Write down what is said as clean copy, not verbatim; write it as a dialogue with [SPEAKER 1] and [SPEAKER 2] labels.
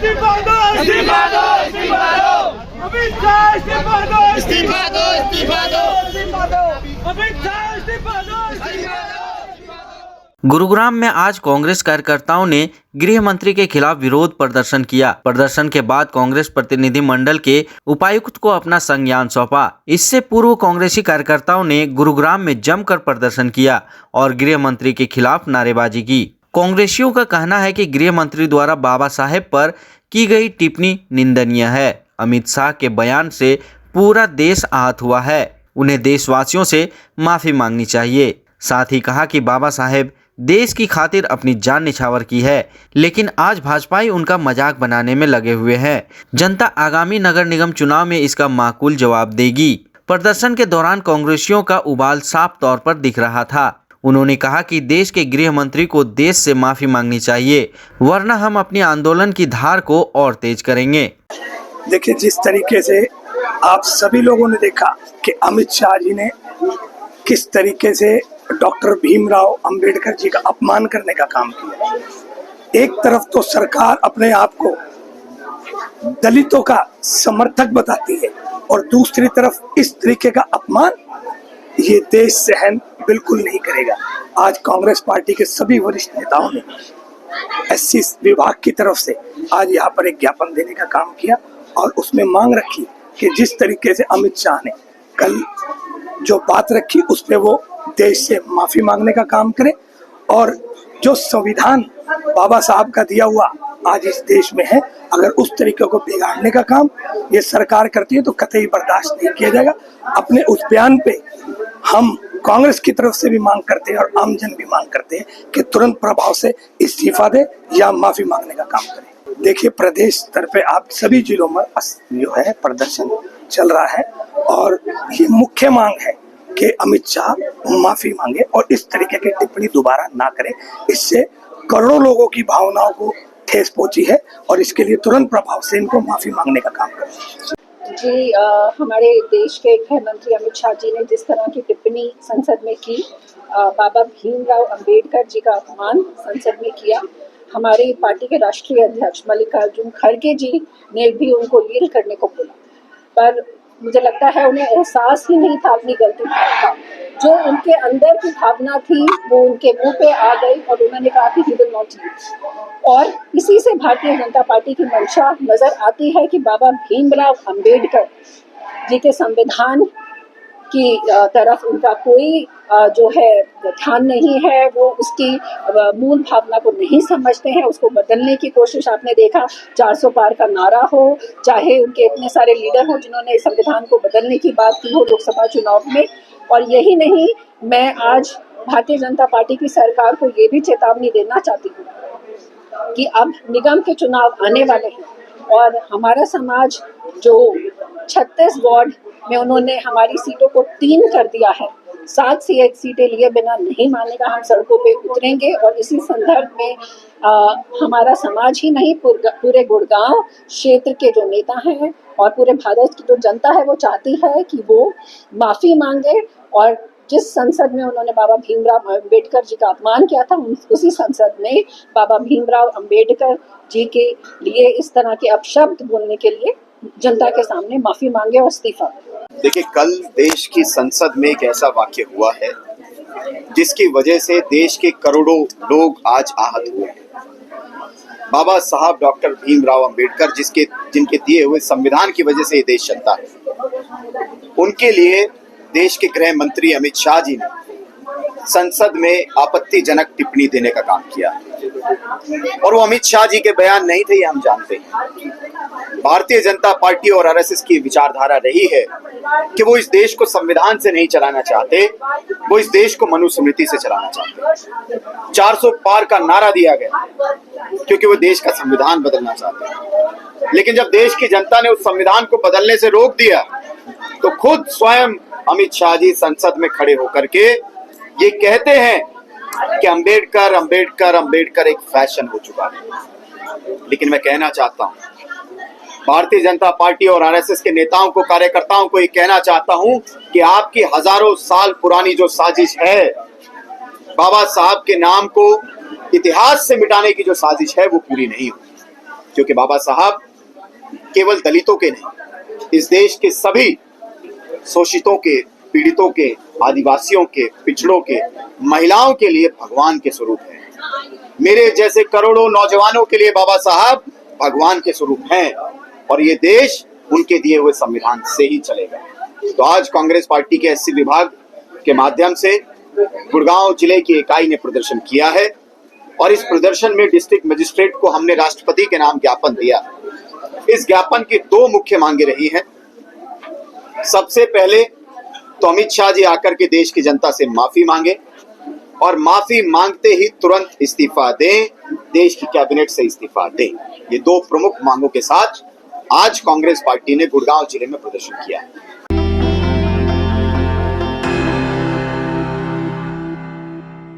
[SPEAKER 1] इस्तीफा दो, इस्तीफा दो, इस्तीफा दो, अमित शाह इस्तीफा दो, इस्तीफा दो, इस्तीफा दो, इस्तीफा दो, अमित शाह इस्तीफा दो, इस्तीफा दो।
[SPEAKER 2] गुरुग्राम में आज कांग्रेस कार्यकर्ताओं ने गृह मंत्री के खिलाफ विरोध प्रदर्शन किया। प्रदर्शन के बाद कांग्रेस प्रतिनिधि मंडल के उपायुक्त को अपना संज्ञान सौंपा। इससे पूर्व कांग्रेसी कार्यकर्ताओं ने गुरुग्राम में जमकर प्रदर्शन किया और गृह मंत्री के खिलाफ नारेबाजी की। कांग्रेसियों का कहना है कि गृह मंत्री द्वारा बाबा साहेब पर की गई टिप्पणी निंदनीय है। अमित शाह के बयान से पूरा देश आहत हुआ है। उन्हें देशवासियों से माफी मांगनी चाहिए। साथ ही कहा कि बाबा साहेब देश की खातिर अपनी जान निछावर की है, लेकिन आज भाजपाई उनका मजाक बनाने में लगे हुए हैं। जनता आगामी नगर निगम चुनाव में इसका माकूल जवाब देगी। प्रदर्शन के दौरान कांग्रेसियों का उबाल साफ तौर पर दिख रहा था। उन्होंने कहा कि देश के गृह मंत्री को देश से माफी मांगनी चाहिए, वरना हम अपनी आंदोलन की धार को और तेज करेंगे।
[SPEAKER 3] देखिए, जिस तरीके से आप सभी लोगों ने देखा कि अमित शाह जी ने किस तरीके से डॉक्टर भीमराव अंबेडकर जी का अपमान करने का काम किया। एक तरफ तो सरकार अपने आप को दलितों का समर्थक बताती है और दूसरी तरफ इस तरीके का अपमान ये देश सहन बिल्कुल नहीं करेगा। आज कांग्रेस पार्टी के सभी वरिष्ठ नेताओं ने एससी विभाग की तरफ से आज यहाँ पर एक ज्ञापन देने का काम किया और उसमें मांग रखी कि जिस तरीके से अमित शाह ने कल जो बात रखी उस पे वो देश से माफी मांगने का काम करे और जो संविधान बाबा साहब का दिया हुआ आज इस देश में है, अगर उस तरीके को बिगाड़ने का काम ये सरकार करती है तो कतई बर्दाश्त नहीं किया जाएगा। अपने उस बयान पे हम कांग्रेस की तरफ से भी मांग करते हैं और आमजन भी मांग करते हैं कि तुरंत प्रभाव से इस्तीफा दे या माफी मांगने का काम करें। देखिए, प्रदेश स्तर पे आप सभी जिलों में जो है प्रदर्शन चल रहा है और ये मुख्य मांग है कि अमित शाह माफी मांगे और इस तरीके की टिप्पणी दोबारा ना करें। इससे करोड़ों लोगों की भावनाओं को ठेस पहुंची है और इसके लिए तुरंत प्रभाव से इनको माफी मांगने का काम करें।
[SPEAKER 4] जी, हमारे देश के गृह मंत्री अमित शाह जी ने जिस तरह की टिप्पणी संसद में की, बाबा भीमराव अंबेडकर जी का अपमान संसद में किया, हमारी पार्टी के राष्ट्रीय अध्यक्ष मल्लिकार्जुन खड़गे जी ने भी उनको लील करने को बोला, पर मुझे लगता है उन्हें एहसास ही नहीं था अपनी गलती का। जो उनके अंदर की भावना थी वो उनके मुंह पे आ गई और उन्होंने कहा कि ही विल नॉट लीव। और इसी से भारतीय जनता पार्टी की मंशा नजर आती है कि बाबा भीमराव अंबेडकर जी के संविधान की तरफ उनका कोई जो है ध्यान नहीं है। वो उसकी मूल भावना को नहीं समझते हैं, उसको बदलने की कोशिश आपने देखा। 400 पार का नारा हो, चाहे उनके इतने सारे लीडर हो जिन्होंने संविधान को बदलने की बात की हो लोकसभा चुनाव में। और यही नहीं, मैं आज भारतीय जनता पार्टी की सरकार को ये भी चेतावनी देना चाहती हूँ कि अब निगम के चुनाव आने वाले हैं और हमारा समाज जो 36 वार्ड में उन्होंने हमारी सीटों को 3 कर दिया है, 7 सीटें लिए बिना नहीं मानेगा, हम सड़कों पे उतरेंगे। और इसी संदर्भ में हमारा समाज ही नहीं, पूरे गुड़गांव क्षेत्र के जो नेता हैं और पूरे भारत की जो जनता है वो चाहती है कि वो माफी मांगे और जिस संसद में उन्होंने बाबा भीमराव अंबेडकर जी का अपमान किया था, उसी संसद में बाबा भीमराव अंबेडकर जी के लिए इस तरह के अपशब्द बोलने के लिए जनता के सामने माफी मांगे और इस्तीफा।
[SPEAKER 5] देखिए, कल देश की संसद में एक ऐसा वाक्य हुआ है जिसकी वजह से देश के करोड़ों लोग आज आहत हुए हैं। बाबा साहब डॉक्टर भीमराव अंबेडकर जिनके दिए हुए संविधान की वजह से ये देश चलता है, उनके लिए देश के गृह मंत्री अमित शाह जी ने संसद में आपत्तिजनक टिप्पणी देने का काम किया और वो अमित शाह जी के बयान नहीं थे, ये हम जानते हैं। भारतीय जनता पार्टी और आरएसएस की विचारधारा रही है कि वो इस देश को संविधान से नहीं चलाना चाहते, वो इस देश को मनुस्मृति से चलाना चाहते हैं। 400 पार का नारा दिया गया क्योंकि वो देश का संविधान बदलना चाहते हैं, लेकिन जब देश की जनता ने उस संविधान को बदलने से रोक दिया तो खुद स्वयं अमित शाह जी संसद में खड़े होकर के ये कहते हैं कि अंबेडकर अंबेडकर अंबेडकर एक फैशन हो चुका है। लेकिन मैं कहना चाहता हूं, भारतीय जनता पार्टी और आरएसएस के नेताओं को, कार्यकर्ताओं को ये कहना चाहता हूं कि आपकी हजारों साल पुरानी जो साजिश है, बाबा साहब के नाम को इतिहास से मिटाने की जो साजिश है, वो पूरी नहीं हुई। क्योंकि बाबा साहब केवल दलितों के नहीं, इस देश के सभी शोषितों के, पीड़ितों के, आदिवासियों के, पिछड़ों के, महिलाओं के लिए भगवान के स्वरूप हैं। मेरे जैसे करोड़ों नौजवानों के लिए बाबा साहब भगवान के स्वरूप हैं और ये देश उनके दिए हुए संविधान से ही चलेगा। तो आज कांग्रेस पार्टी के एससी विभाग के माध्यम से गुड़गांव जिले की इकाई ने प्रदर्शन किया है और इस प्रदर्शन में डिस्ट्रिक्ट मजिस्ट्रेट को हमने राष्ट्रपति के नाम ज्ञापन दिया। इस ज्ञापन की दो मुख्य मांगे रही हैं। सबसे पहले तो अमित शाह जी आकर के देश की जनता से माफी मांगे और माफी मांगते ही तुरंत इस्तीफा दें, देश की कैबिनेट से इस्तीफा दें। ये दो प्रमुख मांगों के साथ आज कांग्रेस पार्टी ने गुड़गांव जिले में प्रदर्शन किया है।